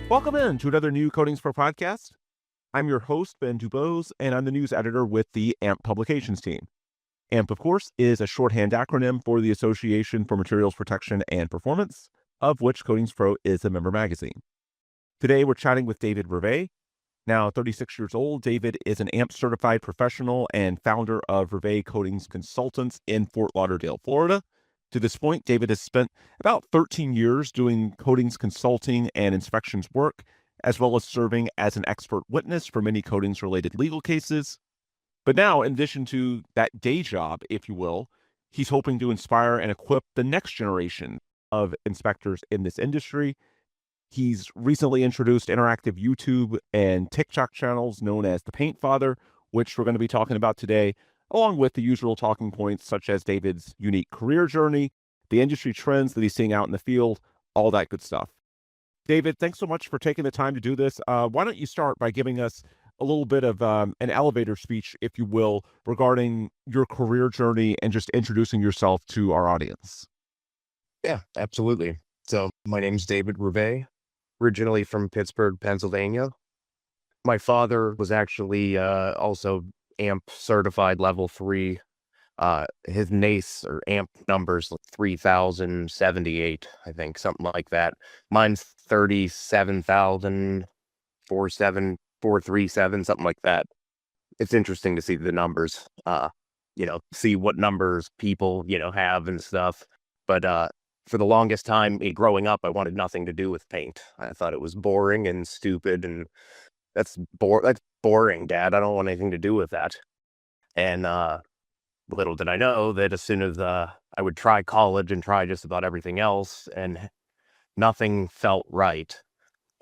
Welcome in to another new CoatingsPro podcast. I'm your host, Ben Dubose, and I'm the news editor with the AMP publications team. AMP, of course, is a shorthand acronym for the Association for Materials Protection and Performance, of which CoatingsPro is a member magazine. Today, we're chatting with David Revay. Now 36 years old, David is an AMP certified professional and founder of Revay Coatings Consultants in Fort Lauderdale, Florida. To this point, David has spent about 13 years doing coatings consulting and inspections work, as well as serving as an expert witness for many coatings-related legal cases. But now, in addition to that day job, if you will, he's hoping to inspire and equip the next generation of inspectors in this industry. He's recently introduced interactive YouTube and TikTok channels known as the Paint Father, which we're going to be talking about today, along with the usual talking points such as David's unique career journey, the industry trends that he's seeing out in the field, all that good stuff. David, thanks so much for taking the time to do this. Why don't you start by giving us a little bit of an elevator speech, if you will, regarding your career journey and just introducing yourself to our audience? Yeah, absolutely. So my name's David Revay, originally from Pittsburgh, Pennsylvania. My father was actually also AMP certified level 3. His NACE or AMP numbers like 3078, I think, something like that. Mine's 37,47437, something like that. It's interesting to see the numbers, see what numbers people, have and stuff. But for the longest time, growing up, I wanted nothing to do with paint. I thought it was boring and stupid, and that's boring, Dad. I don't want anything to do with that. And little did I know that as soon as I would try college and try just about everything else, and nothing felt right.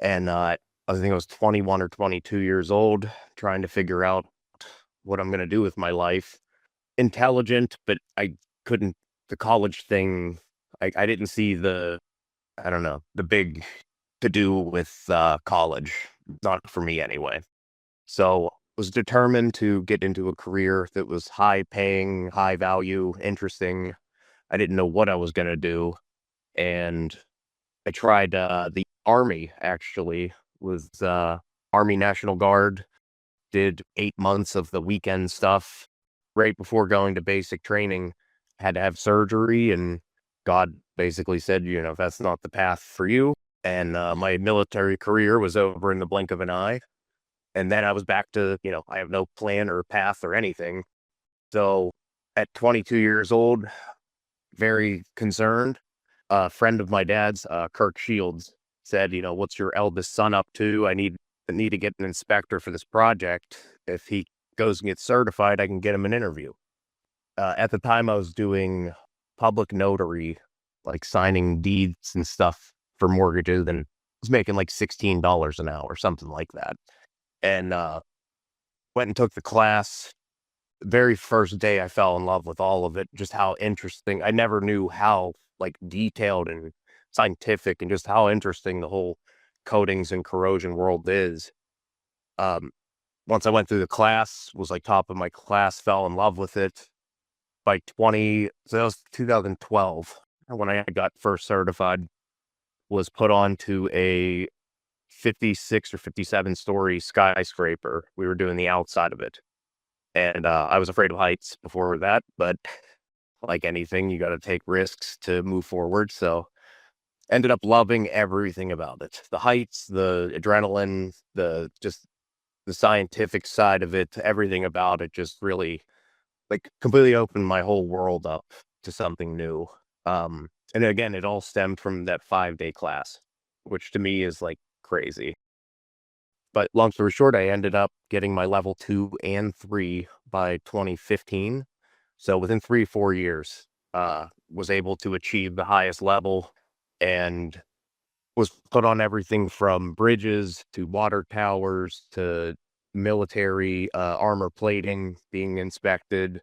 And I think I was 21 or 22 years old, trying to figure out what I'm going to do with my life. Intelligent, but I couldn't, the college thing, I didn't see the big to do with college, not for me anyway. So was determined to get into a career that was high paying, high value, interesting. I didn't know what I was going to do. And I tried the Army, actually, was Army National Guard, did 8 months of the weekend stuff. Right before going to basic training, had to have surgery, and God basically said, that's not the path for you. And my military career was over in the blink of an eye. And then I was back to, I have no plan or path or anything. So at 22 years old, very concerned, a friend of my dad's, Kirk Shields, said, what's your eldest son up to? I need to get an inspector for this project. If he goes and gets certified, I can get him an interview. At the time, I was doing public notary, like signing deeds and stuff for mortgages, and was making like $16 an hour, something like that. And went and took the class. The very first day, I fell in love with all of it, just how interesting. I never knew how detailed and scientific and just how interesting the whole coatings and corrosion world is. Once I went through the class, was top of my class, fell in love with it. So that was 2012 when I got first certified, was put on to a 56 or 57 story skyscraper. We were doing the outside of it. And I was afraid of heights before that, but like anything, you got to take risks to move forward. So ended up loving everything about it. The heights, the adrenaline, the scientific side of it, everything about it just really completely opened my whole world up to something new. And again, it all stemmed from that 5-day class, which to me is crazy. But long story short, I ended up getting my level 2 and 3 by 2015. So within 3-4 years, was able to achieve the highest level, and was put on everything from bridges to water towers to military armor plating being inspected,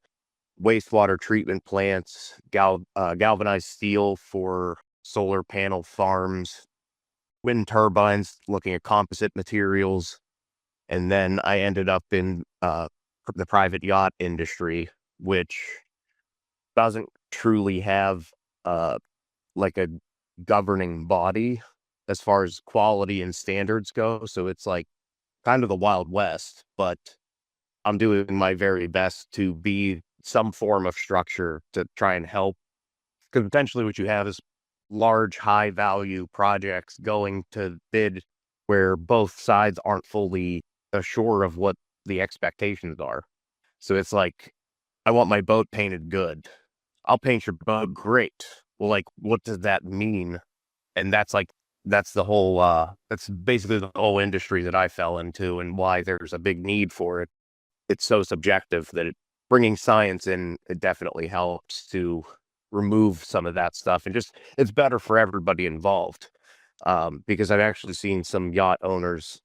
wastewater treatment plants, galvanized steel for solar panel farms, wind turbines, looking at composite materials. And then I ended up in the private yacht industry, which doesn't truly have a governing body. as far as quality and standards go. So it's like kind of the Wild West, but I'm doing my very best to be some form of structure to try and help. Because potentially what you have is large, high value projects going to bid where both sides aren't fully assured of what the expectations are. So it's like, I want my boat painted good. I'll paint your boat great. Well, like, what does that mean? And that's the whole, that's basically the whole industry that I fell into and why there's a big need for it. It's so subjective that bringing science in, it definitely helps to remove some of that stuff, and just it's better for everybody involved. Because I've actually seen some yacht owners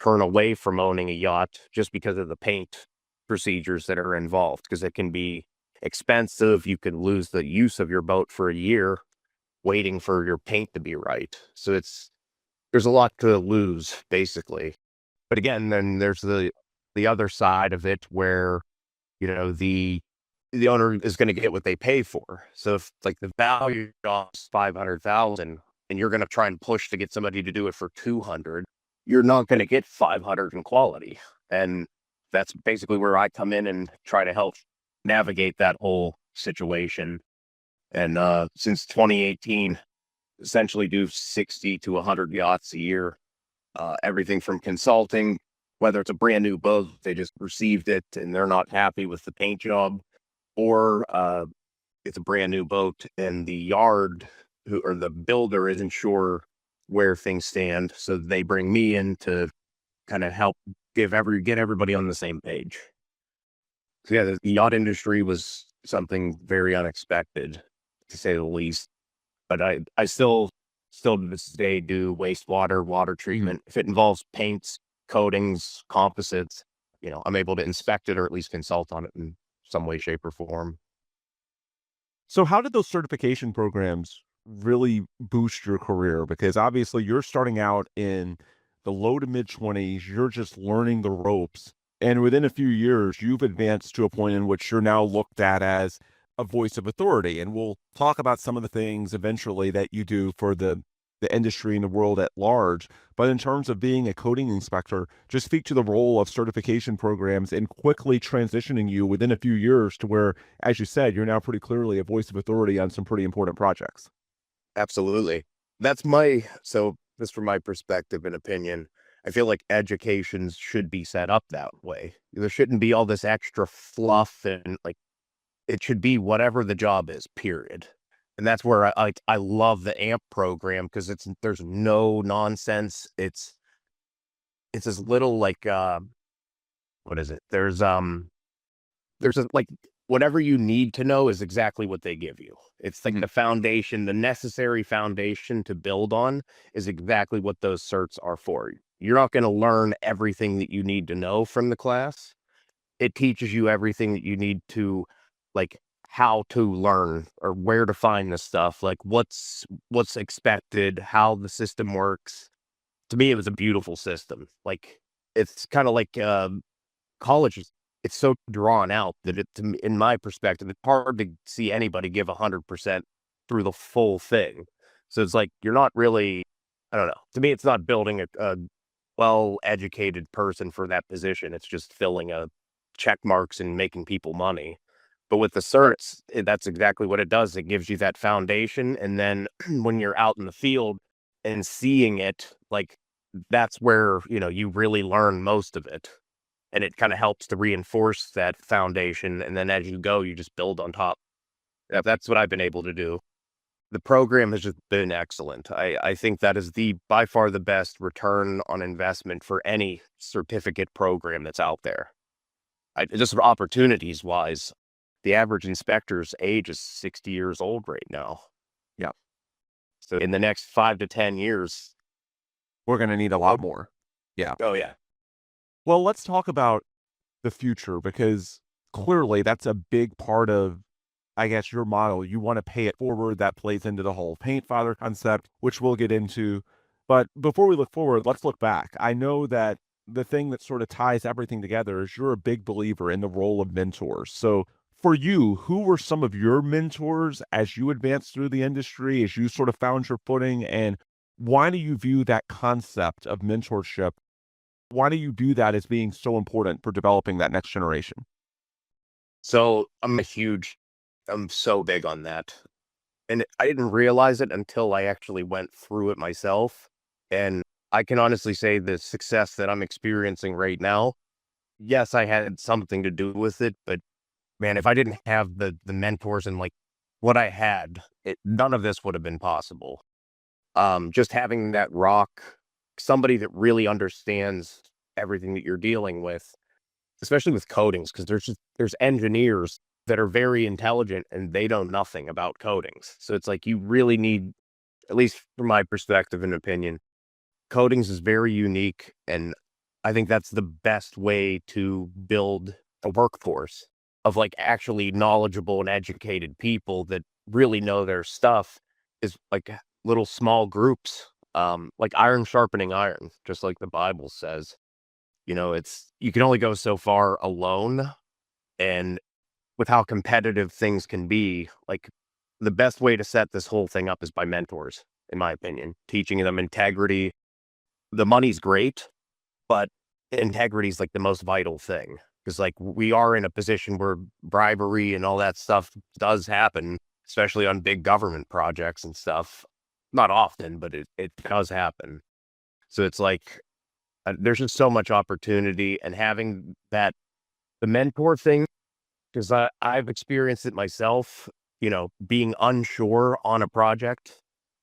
turn away from owning a yacht just because of the paint procedures that are involved, because it can be expensive. You could lose the use of your boat for a year waiting for your paint to be right. So there's a lot to lose, basically. But again, then there's the other side of it where, the owner is going to get what they pay for. So if like the value costs 500,000 and you're going to try and push to get somebody to do it for 200, you're not going to get 500 in quality. And that's basically where I come in and try to help navigate that whole situation. And since 2018, essentially do 60 to 100 yachts a year, everything from consulting, whether it's a brand new boat, they just received it and they're not happy with the paint job, or it's a brand new boat and the yard or the builder isn't sure where things stand. So they bring me in to kind of help get everybody on the same page. So yeah, the yacht industry was something very unexpected, to say the least. But I still to this day do wastewater, water treatment. If it involves paints, coatings, composites, I'm able to inspect it or at least consult on it in some way, shape, or form. So how did those certification programs really boost your career? Because obviously you're starting out in the low to mid 20s, you're just learning the ropes. And within a few years, you've advanced to a point in which you're now looked at as a voice of authority. And we'll talk about some of the things eventually that you do for the industry and the world at large. But in terms of being a coating inspector, just speak to the role of certification programs in quickly transitioning you within a few years to where, as you said, you're now pretty clearly a voice of authority on some pretty important projects. Absolutely. So just from my perspective and opinion, I feel like education should be set up that way. There shouldn't be all this extra fluff, and like, it should be whatever the job is, period. And that's where I love the AMP program, because there's no nonsense. It's as little like, what is it? Like, whatever you need to know is exactly what they give you. It's like the foundation, the necessary foundation to build on is exactly what those certs are for. You're not going to learn everything that you need to know from the class. It teaches you everything that you need to, like, how to learn or where to find the stuff, like what's expected, how the system works. To me, it was a beautiful system. Like, it's kind of like college. It's so drawn out that in my perspective, it's hard to see anybody give 100% through the full thing. So it's like, you're not really, I don't know. To me, it's not building a well-educated person for that position. It's just filling check marks and making people money. But with the certs, that's exactly what it does. It gives you that foundation. And then when you're out in the field and seeing it, like, that's where, you really learn most of it. And it kind of helps to reinforce that foundation. And then as you go, you just build on top. That's what I've been able to do. The program has just been excellent. I think that is by far the best return on investment for any certificate program that's out there. Just opportunities wise, the average inspector's age is 60 years old right now. Yeah. So in the next 5 to 10 years, we're going to need a lot more. Yeah. Oh, yeah. Well, let's talk about the future, because clearly that's a big part of, I guess, your model. You want to pay it forward. That plays into the whole paint father concept, which we'll get into. But before we look forward, let's look back. I know that the thing that sort of ties everything together is you're a big believer in the role of mentors. So for you, who were some of your mentors as you advanced through the industry, as you sort of found your footing, and Why do you view that concept of mentorship? Why do you view that as being so important for developing that next generation? So I'm so big on that. And I didn't realize it until I actually went through it myself. And I can honestly say the success that I'm experiencing right now, yes, I had something to do with it, but man, if I didn't have the mentors and like what I had, none of this would have been possible. Just having that rock, somebody that really understands everything that you're dealing with, especially with coatings, because there's engineers that are very intelligent and they know nothing about coatings. So it's like you really need, at least from my perspective and opinion, coatings is very unique, and I think that's the best way to build a workforce of like actually knowledgeable and educated people that really know their stuff, is like little small groups, like iron sharpening iron, just like the Bible says. It's, you can only go so far alone, and with how competitive things can be, like the best way to set this whole thing up is by mentors, in my opinion, teaching them integrity. The money's great, but integrity is like the most vital thing, because like we are in a position where bribery and all that stuff does happen, especially on big government projects and stuff. Not often, but it does happen. So it's like there's just so much opportunity, and having that, the mentor thing, because I've experienced it myself, being unsure on a project.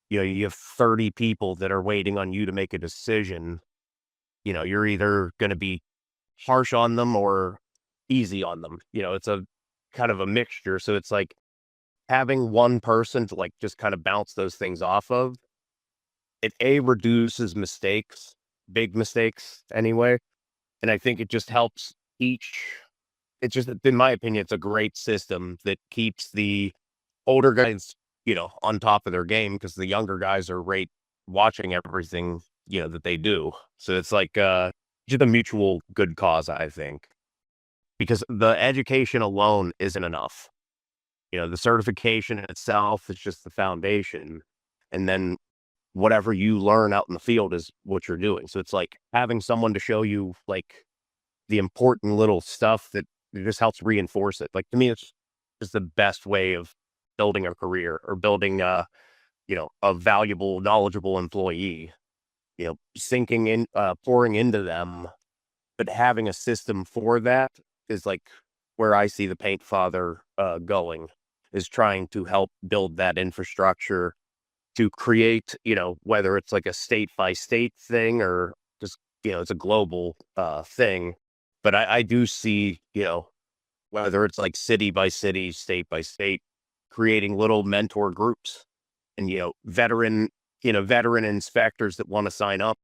You have 30 people that are waiting on you to make a decision. You're either going to be harsh on them or easy on them. It's a kind of a mixture. So it's like having one person to like just kind of bounce those things off of. It reduces mistakes, big mistakes anyway. And I think it just helps each. It's just, in my opinion, it's a great system that keeps the older guys, on top of their game, because the younger guys are right watching everything, that they do. So it's like just a mutual good cause, I think, because the education alone isn't enough. The certification in itself is just the foundation. And then whatever you learn out in the field is what you're doing. So it's like having someone to show you like the important little stuff that it just helps reinforce it. Like to me, it's just the best way of building a career, or building a valuable, knowledgeable employee, sinking in, pouring into them, but having a system for that is like where I see the Paint Father going, is trying to help build that infrastructure to create, whether it's like a state by state thing or just, it's a global thing. But I do see, whether it's like city by city, state by state, creating little mentor groups, and, veteran inspectors that want to sign up,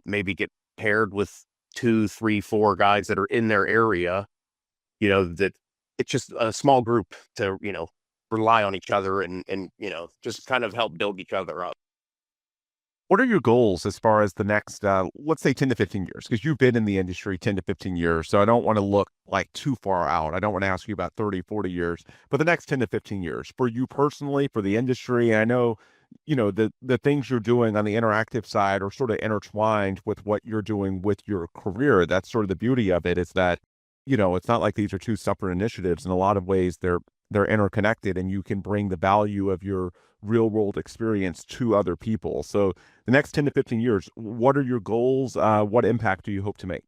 maybe get paired with 2, 3, 4 guys that are in their area, that it's just a small group to, rely on each other, and, just kind of help build each other up. What are your goals as far as the next, let's say 10 to 15 years? Because you've been in the industry 10 to 15 years. So I don't want to look like too far out. I don't want to ask you about 30, 40 years, but the next 10 to 15 years for you personally, for the industry. I know, the things you're doing on the interactive side are sort of intertwined with what you're doing with your career. That's sort of the beauty of it, is that, it's not like these are two separate initiatives. In a lot of ways, they're interconnected, and you can bring the value of your real world experience to other people. So the next 10 to 15 years, what are your goals? What impact do you hope to make?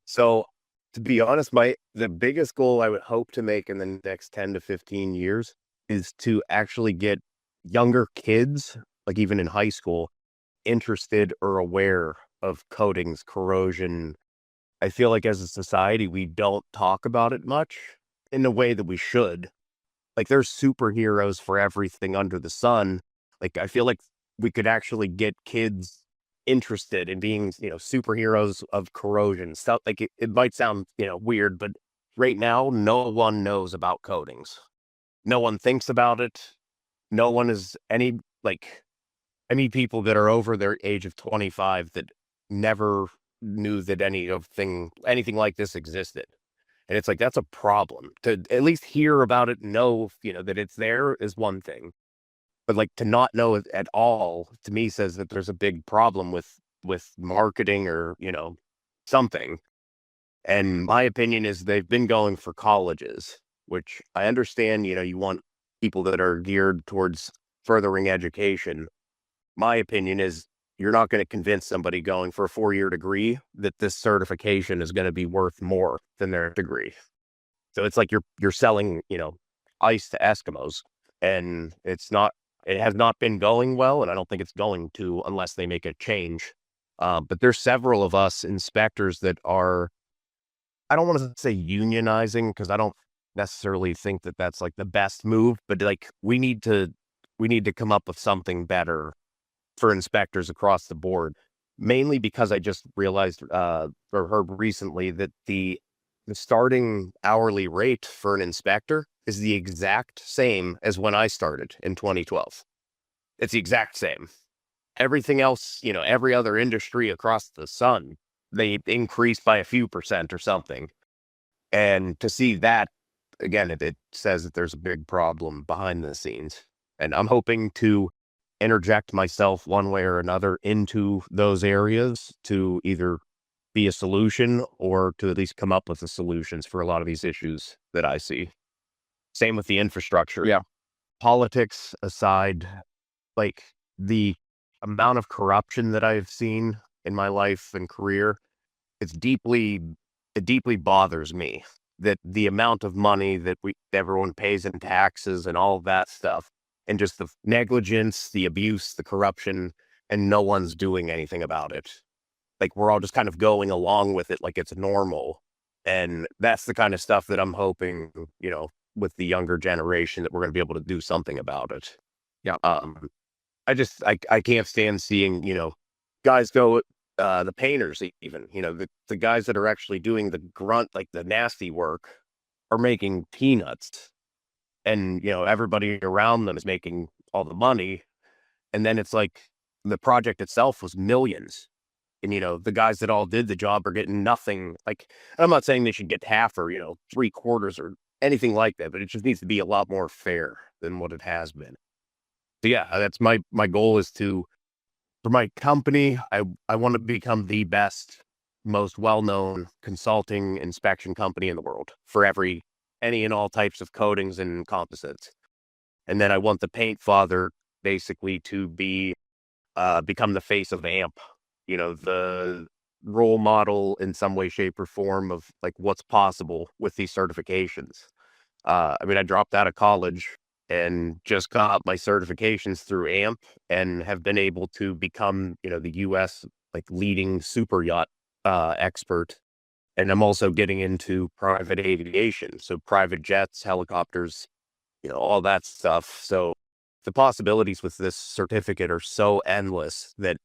So to be honest, the biggest goal I would hope to make in the next 10 to 15 years is to actually get younger kids, like even in high school, interested or aware of coatings, corrosion. I feel like as a society, we don't talk about it much in the way that we should. Like there's superheroes for everything under the sun. Like I feel like we could actually get kids interested in being, superheroes of corrosion stuff. Like it might sound, weird, but right now, no one knows about coatings. No one thinks about it. No one is any, like, I meet people that are over their age of 25 that never knew that anything like this existed. And it's like, that's a problem. To at least hear about it, know, that it's there is one thing. But like to not know it at all to me says that there's a big problem with marketing or, something. And my opinion is they've been going for colleges, which I understand, you want people that are geared towards furthering education. My opinion is you're not going to convince somebody going for a 4-year degree that this certification is going to be worth more than their degree. So it's like you're selling, ice to Eskimos, and it has not been going well, and I don't think it's going to unless they make a change. But there's several of us inspectors that are, I don't want to say unionizing because I don't necessarily think that that's like the best move, but like we need to come up with something better for inspectors across the board. Mainly because I just realized or heard recently that the starting hourly rate for an inspector is the exact same as when I started in 2012. It's the exact same. Everything else, every other industry across the sun, they increase by a few percent or something. And to see that, again, it says that there's a big problem behind the scenes. And I'm hoping to interject myself one way or another into those areas to either be a solution or to at least come up with the solutions for a lot of these issues that I see. Same with the infrastructure. Yeah. Politics aside, like the amount of corruption that I've seen in my life and career, it's it deeply bothers me that the amount of money that everyone pays in taxes and all of that stuff, and just the negligence, the abuse, the corruption, and no one's doing anything about it. Like we're all just kind of going along with it like it's normal. And that's the kind of stuff that I'm hoping, with the younger generation that we're going to be able to do something about it. Yeah. I can't stand seeing, guys go, the painters even, the guys that are actually doing the grunt, like the nasty work are making peanuts, and, everybody around them is making all the money. And then it's like the project itself was millions. And, the guys that all did the job are getting nothing. Like, I'm not saying they should get half or, 3/4 or anything like that, but it just needs to be a lot more fair than what it has been. So yeah, that's my goal is for my company, I want to become the best, most well-known consulting inspection company in the world for any and all types of coatings and composites. And then I want the paint father basically to become the face of AMP, the role model in some way, shape, or form of like what's possible with these certifications. I dropped out of college and just got my certifications through AMP and have been able to become, the US like leading super yacht expert. And I'm also getting into private aviation. So private jets, helicopters, all that stuff. So the possibilities with this certificate are so endless that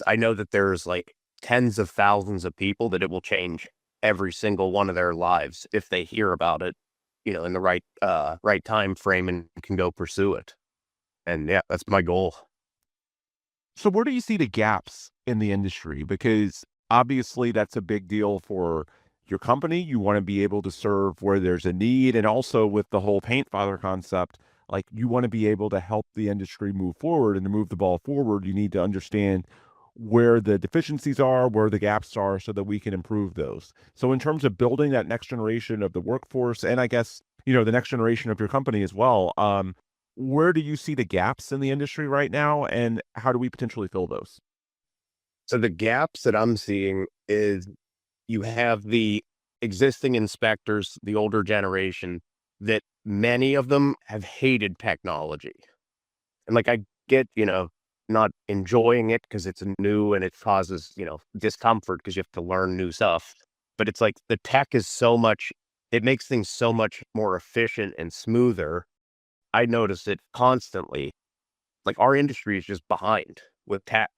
I know that there's like tens of thousands of people that it will change every single one of their lives if they hear about it, in the right time frame and can go pursue it. And yeah, that's my goal. So where do you see the gaps in the industry? Because obviously that's a big deal for your company. You want to be able to serve where there's a need. And also with the whole paint father concept, like you want to be able to help the industry move forward, and to move the ball forward, you need to understand where the deficiencies are, where the gaps are, so that we can improve those. So in terms of building that next generation of the workforce, and I guess, the next generation of your company as well, where do you see the gaps in the industry right now, and how do we potentially fill those? So the gaps that I'm seeing is you have the existing inspectors, the older generation, that many of them have hated technology. And like I get, not enjoying it because it's new and it causes, discomfort because you have to learn new stuff. But it's like the tech is it makes things so much more efficient and smoother. I notice it constantly. Like our industry is just behind with tech.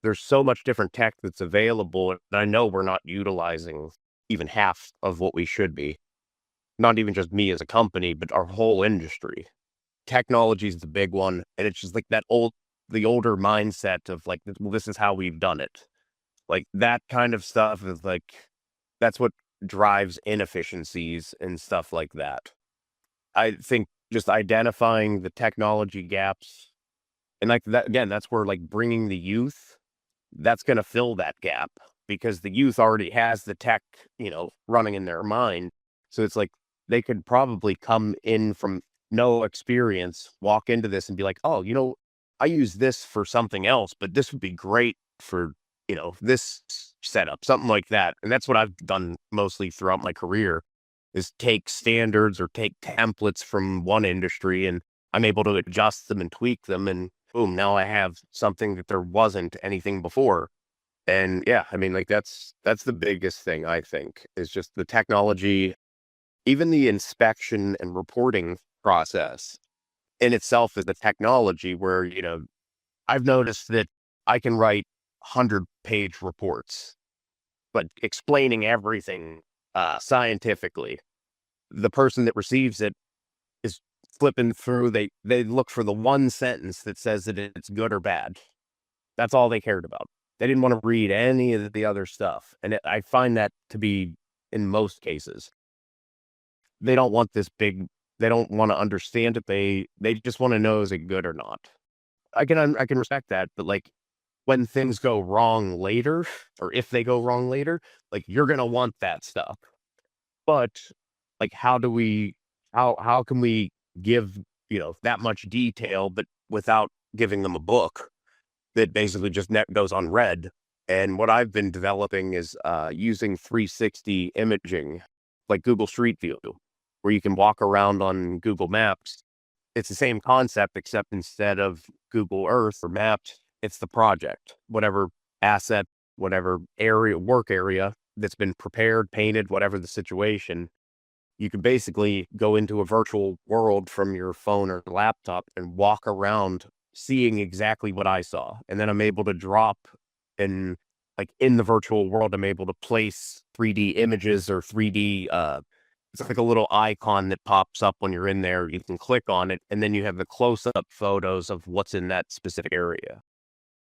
There's so much different tech that's available. And I know we're not utilizing even half of what we should be. Not even just me as a company, but our whole industry. Technology is the big one. And it's just like the older mindset of like, well, this is how we've done it. Like that kind of stuff is like, that's what drives inefficiencies and stuff like that. I think, just identifying the technology gaps. And like that, again, that's where like bringing the youth, that's going to fill that gap because the youth already has the tech, running in their mind. So it's like they could probably come in from no experience, walk into this and be like, oh, I use this for something else, but this would be great for, this setup, something like that. And that's what I've done mostly throughout my career is take standards or take templates from one industry and I'm able to adjust them and tweak them. And boom, now I have something that there wasn't anything before. And yeah, I mean, like that's the biggest thing I think is just the technology, even the inspection and reporting process in itself is the technology where, I've noticed that I can write 100-page reports, but explaining everything scientifically. The person that receives it is flipping through. They look for the one sentence that says that it's good or bad. That's all they cared about. They didn't want to read any of the other stuff. And I find that to be, in most cases, they don't want they don't want to understand it. They just want to know, is it good or not? I can respect that. But like when things go wrong later, or if they go wrong later, like you're going to want that stuff. But like, how can we give, that much detail, but without giving them a book that basically just goes unread? And what I've been developing is using 360 imaging, like Google Street View, where you can walk around on Google Maps. It's the same concept, except instead of Google Earth or Maps, it's the project, whatever asset, whatever work area that's been prepared, painted, whatever the situation. You can basically go into a virtual world from your phone or laptop and walk around seeing exactly what I saw. And then I'm able to drop and like in the virtual world, I'm able to place 3D images or 3D, it's like a little icon that pops up when you're in there. You can click on it and then you have the close-up photos of what's in that specific area.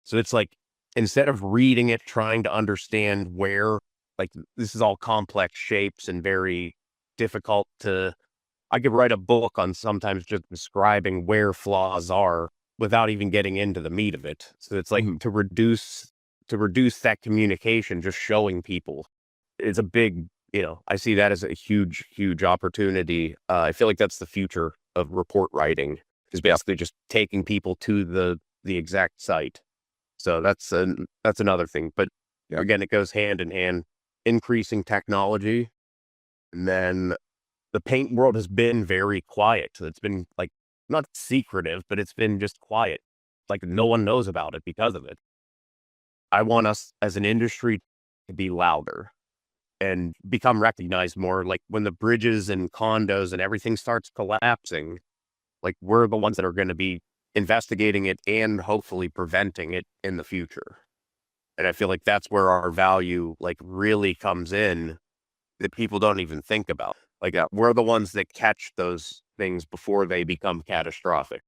So it's like, instead of reading it, trying to understand where, like this is all complex shapes and very difficult I could write a book on sometimes just describing where flaws are without even getting into the meat of it. So it's like to reduce that communication, just showing people is a big, I see that as a huge, huge opportunity. I feel like that's the future of report writing is basically just taking people to the exact site. So that's another thing. But again, it goes hand in hand, increasing technology. And then the paint world has been very quiet. It's been like not secretive, but it's been just quiet. Like no one knows about it because of it. I want us as an industry to be louder and become recognized more. Like when the bridges and condos and everything starts collapsing, like we're the ones that are going to be investigating it and hopefully preventing it in the future. And I feel like that's where our value like really comes in that people don't even think about. Like we're the ones that catch those things before they become catastrophic.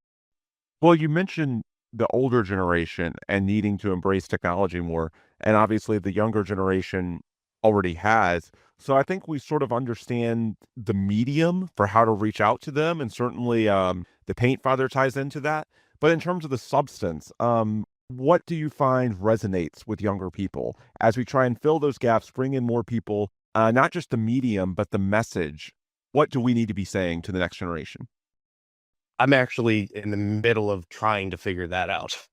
Well, you mentioned the older generation and needing to embrace technology more, and obviously the younger generation already has. So I think we sort of understand the medium for how to reach out to them, and certainly the Paint Father ties into that. But in terms of the substance, what do you find resonates with younger people as we try and fill those gaps, bring in more people, not just the medium, but the message? What do we need to be saying to the next generation? I'm actually in the middle of trying to figure that out.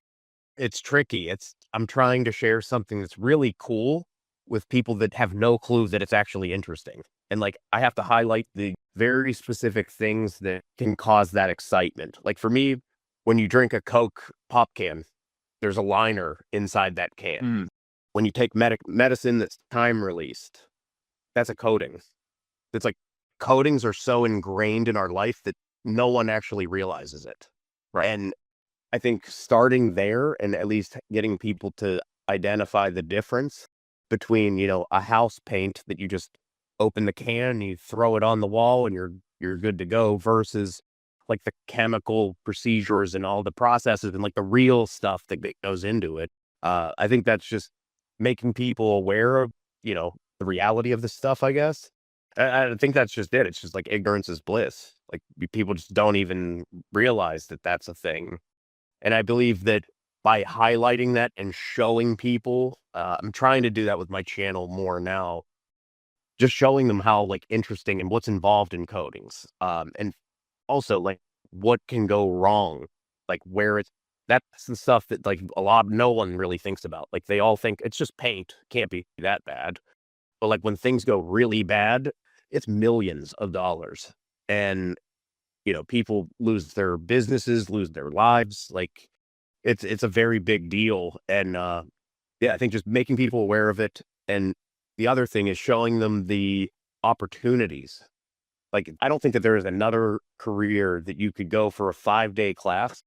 It's tricky. I'm trying to share something that's really cool with people that have no clue that it's actually interesting. And like, I have to highlight the very specific things that can cause that excitement. Like for me, when you drink a Coke pop can, there's a liner inside that can. When you take medicine that's time released, that's a coating. It's like coatings are so ingrained in our life that no one actually realizes it. Right. And I think starting there and at least getting people to identify the difference between, a house paint that you just open the can, you throw it on the wall and you're good to go versus like the chemical procedures and all the processes and like the real stuff that goes into it. I think that's just making people aware of, the reality of this stuff, I guess. I think that's just it. It's just like ignorance is bliss. Like people just don't even realize that that's a thing. And I believe that by highlighting that and showing people, I'm trying to do that with my channel more now, just showing them how like interesting and what's involved in coatings. And also like what can go wrong, like where it's, that's the stuff that like no one really thinks about. Like they all think it's just paint, can't be that bad. But like when things go really bad, it's millions of dollars. And people lose their businesses, lose their lives. Like it's a very big deal. And yeah, I think just making people aware of it. And the other thing is showing them the opportunities. Like I don't think that there is another career that you could go for a 5-day class,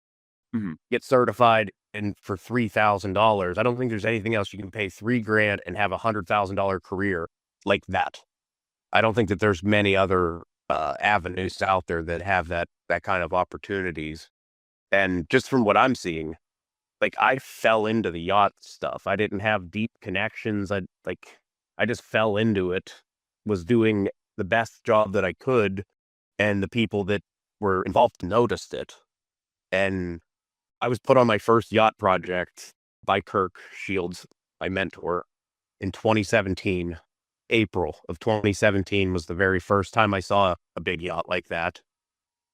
get certified, and for $3,000. I don't think there's anything else you can pay $3,000 and have $100,000 career like that. I don't think that there's many other avenues out there that have that kind of opportunities. And just from what I'm seeing, like I fell into the yacht stuff. I didn't have deep connections. I just fell into it, was doing the best job that I could, and the people that were involved noticed it. And I was put on my first yacht project by Kirk Shields, my mentor, in 2017. April of 2017 was the very first time I saw a big yacht like that.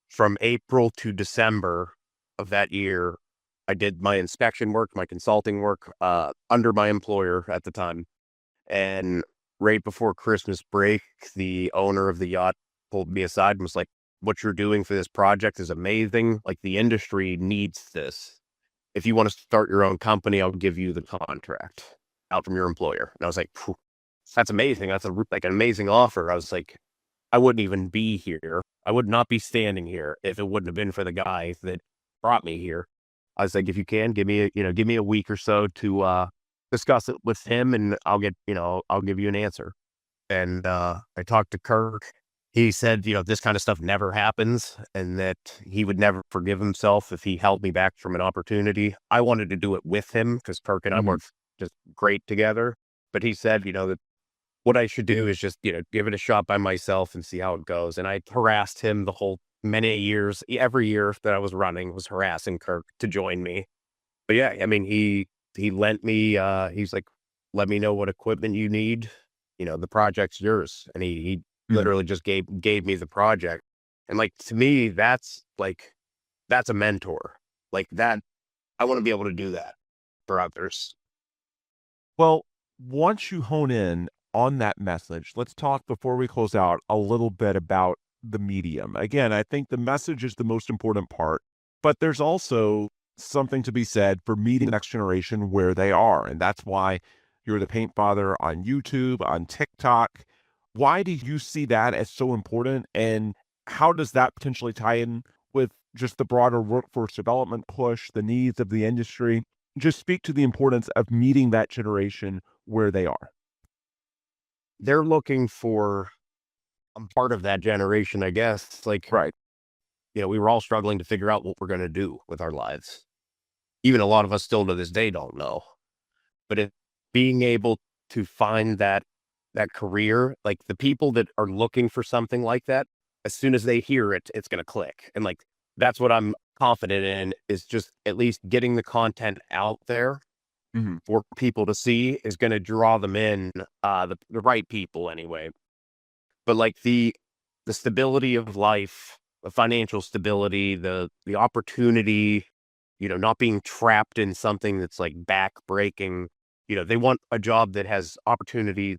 From April to December of that year, I did my inspection work, my consulting work, under my employer at the time. And right before Christmas break, the owner of the yacht pulled me aside and was like, "What you're doing for this project is amazing. Like the industry needs this. If you want to start your own company, I'll give you the contract out from your employer." And I was like, "Phew, that's amazing. That's like an amazing offer." I was like, I wouldn't even be here. I would not be standing here if it wouldn't have been for the guy that brought me here. I was like, if you can give me a week or so to discuss it with him, and I'll give you an answer. And I talked to Kirk. He said, this kind of stuff never happens, and that he would never forgive himself if he held me back from an opportunity. I wanted to do it with him because Kirk and I worked just great together. But he said, that what I should do is just, give it a shot by myself and see how it goes. And I harassed him the whole many years. Every year that I was running was harassing Kirk to join me. But yeah, I mean, he lent me, he's like, "Let me know what equipment you need. The project's yours." And he literally just gave me the project. And like, to me, that's a mentor like that. I want to be able to do that for others. Well, once you hone in on that message, let's talk before we close out a little bit about the medium. Again, I think the message is the most important part, but there's also something to be said for meeting the next generation where they are. And that's why you're the Paint Father on YouTube, on TikTok. Why do you see that as so important? And how does that potentially tie in with just the broader workforce development push, the needs of the industry? Just speak to the importance of meeting that generation where they are. They're looking for, I'm part of that generation, I guess. Like, Right. we were all struggling to figure out what we're going to do with our lives. Even a lot of us still to this day don't know. But being able to find that career, like the people that are looking for something like that, as soon as they hear it, it's going to click. And like, that's what I'm confident in, is just at least getting the content out there for people to see is going to draw them in, the right people anyway. But like the stability of life, the financial stability, the opportunity, not being trapped in something that's like back-breaking. They want a job that has opportunity,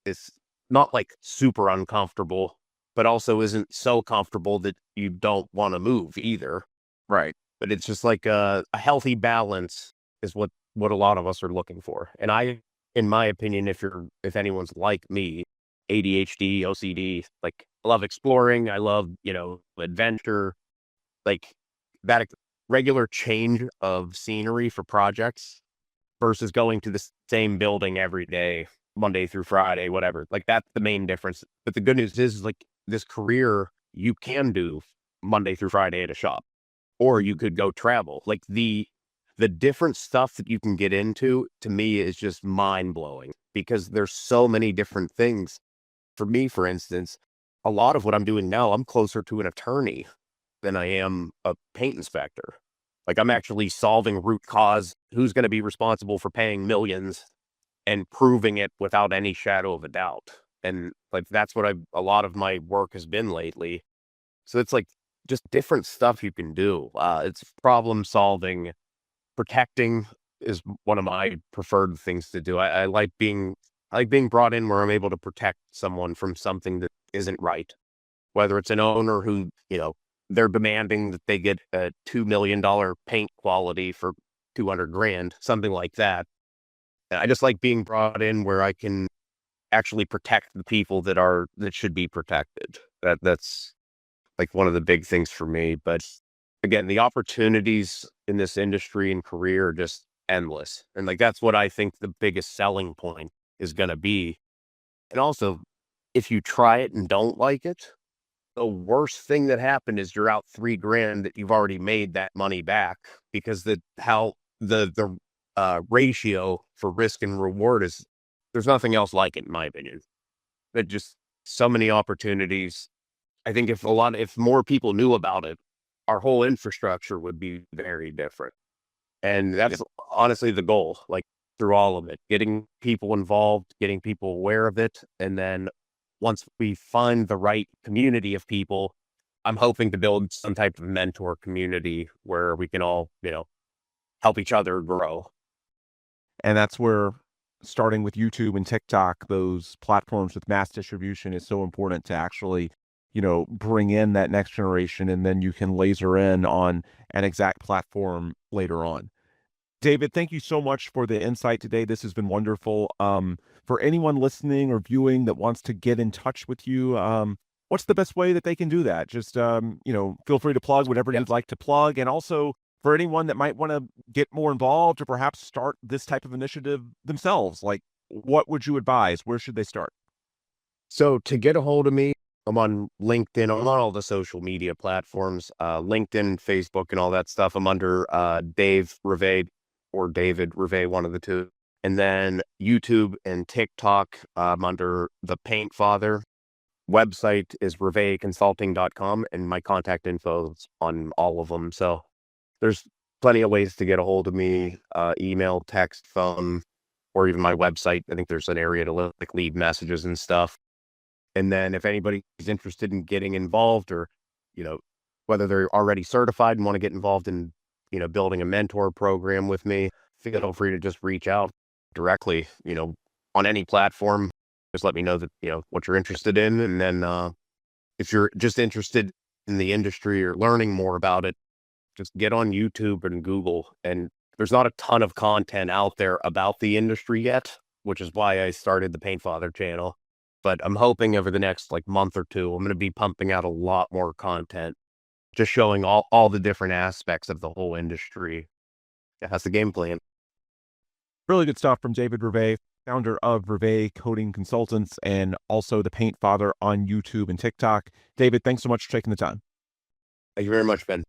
is not like super uncomfortable, but also isn't so comfortable that you don't want to move either. Right. But it's just like a healthy balance is what a lot of us are looking for. And in my opinion, if anyone's like me, ADHD, OCD, like I love exploring. I love, adventure, like that regular change of scenery for projects versus going to the same building every day, Monday through Friday, whatever. Like that's the main difference. But the good news is like this career you can do Monday through Friday at a shop, or you could go travel. Like the different stuff that you can get into, to me, is just mind blowing because there's so many different things. For me, for instance, a lot of what I'm doing now, I'm closer to an attorney than I am a paint inspector. Like, I'm actually solving root cause, who's going to be responsible for paying millions and proving it without any shadow of a doubt. And like, that's what a lot of my work has been lately. So it's like just different stuff you can do. It's problem solving, protecting is one of my preferred things to do. I like being brought in where I'm able to protect someone from something that isn't right. Whether it's an owner who, they're demanding that they get a $2 million paint quality for 200 grand, something like that. And I just like being brought in where I can actually protect the people that should be protected. That's like one of the big things for me. But again, the opportunities in this industry and career are just endless. And like, that's what I think the biggest selling point is going to be. And also, if you try it and don't like it, the worst thing that happened is you're out 3 grand that you've already made that money back, because the ratio for risk and reward is, there's nothing else like it, in my opinion. That just so many opportunities. I think if more people knew about it, our whole infrastructure would be very different. And that's honestly the goal, like, through all of it, getting people involved, getting people aware of it. And then once we find the right community of people, I'm hoping to build some type of mentor community where we can all, help each other grow. And that's where starting with YouTube and TikTok, those platforms with mass distribution, is so important to actually, bring in that next generation, and then you can laser in on an exact platform later on. David, thank you so much for the insight today. This has been wonderful. For anyone listening or viewing that wants to get in touch with you, what's the best way that they can do that? Just, feel free to plug whatever you'd like to plug. And also, for anyone that might want to get more involved or perhaps start this type of initiative themselves, like, what would you advise? Where should they start? So to get a hold of me, I'm on LinkedIn. I'm on all the social media platforms, LinkedIn, Facebook, and all that stuff. I'm under Dave Revay or David Revay, one of the two. And then YouTube and TikTok, I'm under The Paint Father. Website is revayconsulting.com, and my contact info is on all of them. So there's plenty of ways to get a hold of me, email, text, phone, or even my website. I think there's an area to leave messages and stuff. And then if anybody's interested in getting involved, or, whether they're already certified and want to get involved in, building a mentor program with me, feel free to just reach out directly, on any platform. Just let me know that, what you're interested in. And then if you're just interested in the industry or learning more about it, just get on YouTube and Google. And there's not a ton of content out there about the industry yet, which is why I started the Paint Father channel. But I'm hoping over the next month or two, I'm going to be pumping out a lot more content, just showing all the different aspects of the whole industry. Yeah, that's the game plan. Really good stuff from David Revay, founder of Revay Coating Consultants, and also the Paint Father on YouTube and TikTok. David, thanks so much for taking the time. Thank you very much, Ben.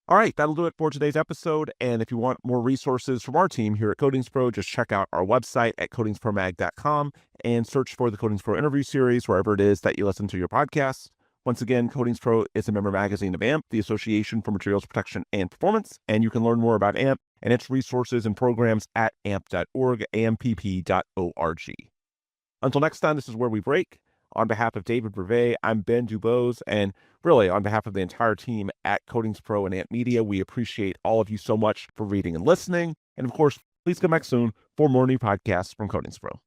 All right, that'll do it for today's episode. And if you want more resources from our team here at CoatingsPro, just check out our website at coatingspromag.com and search for the CoatingsPro interview series wherever it is that you listen to your podcasts. Once again, CoatingsPro is a member magazine of AMP, the Association for Materials Protection and Performance, and you can learn more about AMP and its resources and programs at amp.org, ampp.org. Until next time, this is Where We Break. On behalf of David Revay, I'm Ben Dubose, and really on behalf of the entire team at CoatingsPro and AMP Media, we appreciate all of you so much for reading and listening. And of course, please come back soon for more new podcasts from CoatingsPro.